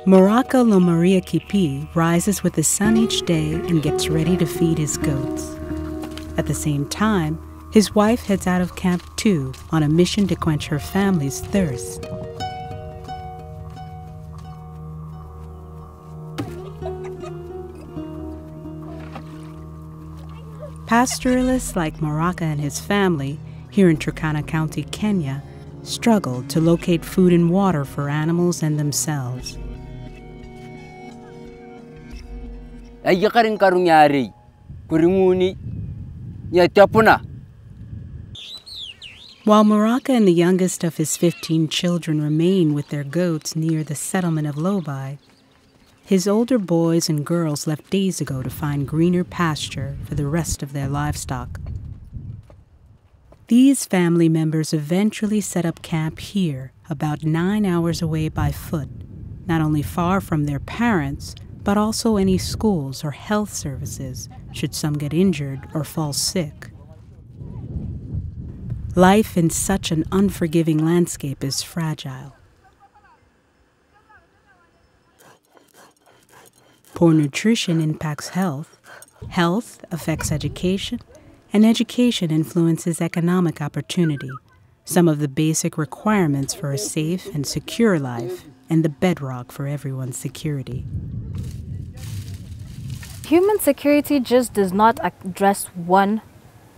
Moraka Lomaria Kipi rises with the sun each day and gets ready to feed his goats. At the same time, his wife heads out of camp too on a mission to quench her family's thirst. Pastoralists like Moraka and his family here in Turkana County, Kenya, struggle to locate food and water for animals and themselves. While Moraka and the youngest of his 15 children remain with their goats near the settlement of Lobai, his older boys and girls left days ago to find greener pasture for the rest of their livestock. These family members eventually set up camp here, about 9 hours away by foot, not only far from their parents, but also any schools or health services should some get injured or fall sick. Life in such an unforgiving landscape is fragile. Poor nutrition impacts health, health affects education, and education influences economic opportunity, some of the basic requirements for a safe and secure life and the bedrock for everyone's security. Human security just does not address one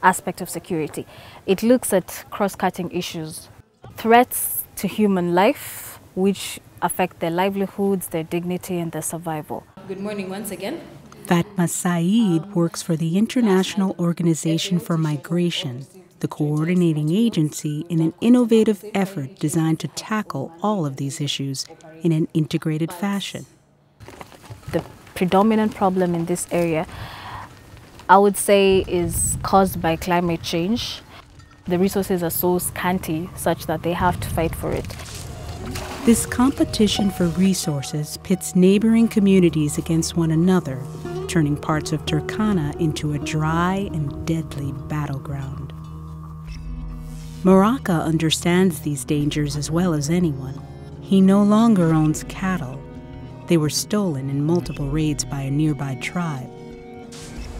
aspect of security. It looks at cross-cutting issues, threats to human life, which affect their livelihoods, their dignity, and their survival. Good morning once again. Fatma Saeed works for the International Organization for Migration, the coordinating agency in an innovative effort designed to tackle all of these issues in an integrated fashion. The predominant problem in this area, I would say, is caused by climate change. The resources are so scanty such that they have to fight for it. This competition for resources pits neighboring communities against one another, turning parts of Turkana into a dry and deadly battleground. Moraka understands these dangers as well as anyone. He no longer owns cattle. They were stolen in multiple raids by a nearby tribe.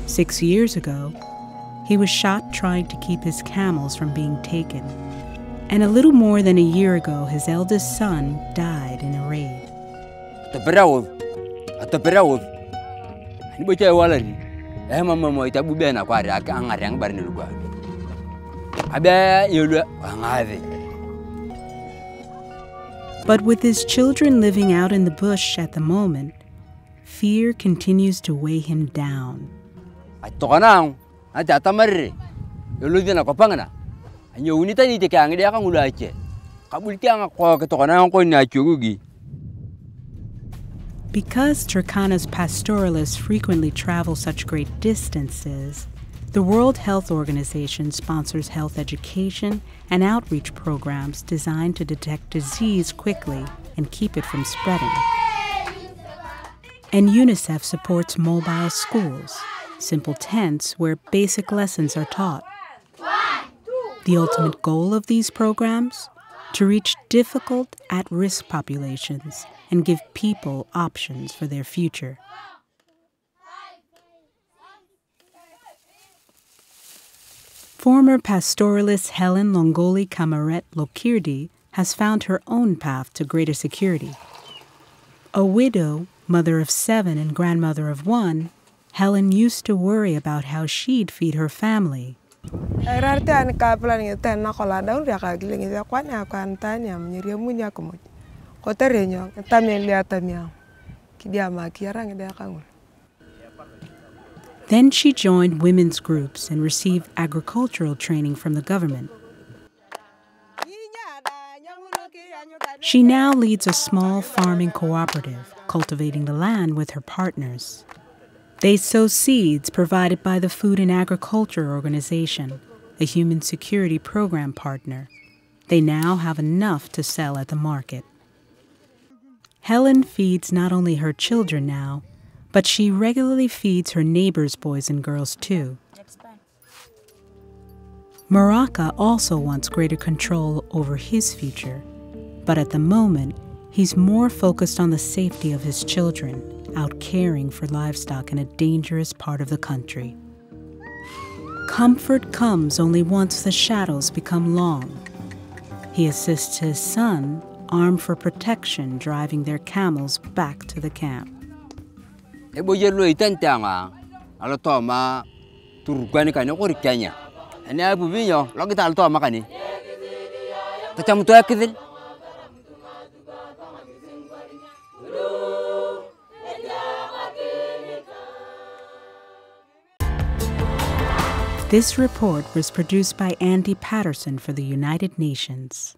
6 years ago, he was shot trying to keep his camels from being taken. And a little more than a year ago, his eldest son died in a raid. But with his children living out in the bush at the moment, fear continues to weigh him down. Because Turkana's pastoralists frequently travel such great distances, the World Health Organization sponsors health education and outreach programs designed to detect disease quickly and keep it from spreading. And UNICEF supports mobile schools, simple tents where basic lessons are taught. The ultimate goal of these programs? To reach difficult, at-risk populations and give people options for their future. Former pastoralist Helen Longoli Kamaret Lokirdi has found her own path to greater security. A widow, mother of 7 and grandmother of 1, Helen used to worry about how she'd feed her family. Then she joined women's groups and received agricultural training from the government. She now leads a small farming cooperative, cultivating the land with her partners. They sow seeds provided by the Food and Agriculture Organization, a human security program partner. They now have enough to sell at the market. Helen feeds not only her children now, but she regularly feeds her neighbors' boys and girls too. Moraka also wants greater control over his future, but at the moment, He's more focused on the safety of his children, out caring for livestock in a dangerous part of the country. Comfort comes only once the shadows become long. He assists his son, armed for protection, driving their camels back to the camp. This report was produced by Andy Patterson for the United Nations.